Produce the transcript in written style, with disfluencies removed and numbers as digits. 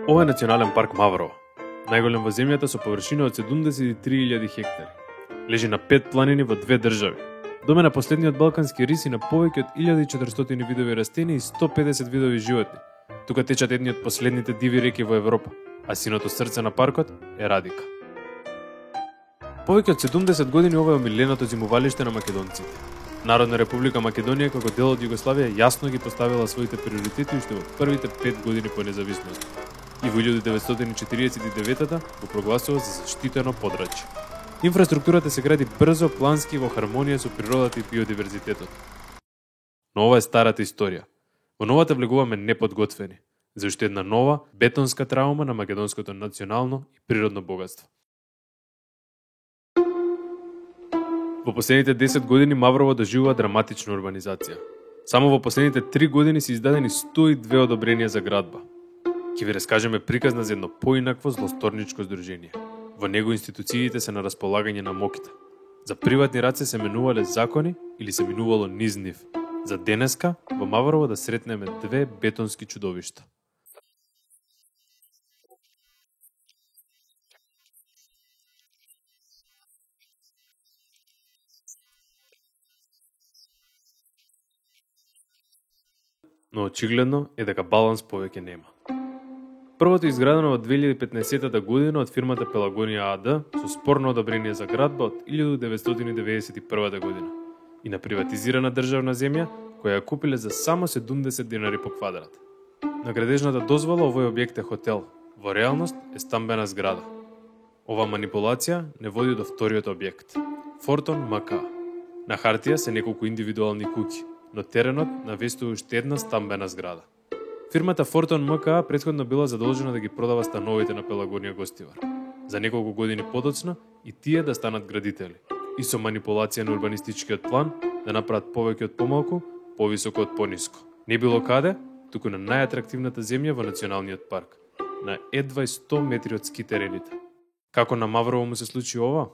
Ова е Национален парк Маврово, најголем во земјата со површина од 73.000 хектари. Лежи на 5 планини во 2 држави. Доме на последниот балкански рис и на повеќе од 1400 видови растенија и 150 видови животни. Тука течат едни од последните диви реки во Европа, а синото срце на паркот е Радика. Повеќе од 70 години ова е омиленото зимувалиште на македонците. Народна република Македонија како дел од Југославија јасно ги поставила своите приоритети уште во првите 5 години по независност. И во 1949 го прогласува за заштитено подрачје. Инфраструктурата се гради брзо, плански во хармонија со природата и биодиверзитетот. Но ова е старата историја. Во новата влегуваме неподготвени за уште една нова бетонска траума на македонското национално и природно богатство. Во последните 10 години Маврово доживува драматична урбанизација. Само во последните 3 години се издадени 102 одобренија за градба. Ќе ви раскажеме приказна за едно поинакво злосторничко здружение. Во него институциите се на располагање на моките. За приватни раце се менувале закони или се минувало низ нив. За денеска во Маврово да сретнеме 2 бетонски чудовишта. Но очигледно е дека баланс повеќе нема. Првото изградено во 2015 година од фирмата Пелагонија АД со спорно одобрение за градба од 1991 година и на приватизирана државна земја која ја купиле за само 70 денари по квадрат. На градежната дозвола овој објект е хотел, во реалност е стамбена зграда. Ова манипулација не води до вториот објект, Фортон МК. На хартија се неколку индивидуални куќи, но теренот навестува уште една стамбена зграда. Фирмата Фортон МК претходно била задолжена да ги продава становите на Пелагонија Гостивар. За неколку години подоцна и тие да станат градители. И со манипулација на урбанистичкиот план да направат повеќе од помалку, повисоко од пониско. Не било каде, туку на најатрактивната земја во националниот парк, на едва 100 метри од ски терените. Како на Маврово му се случи ова?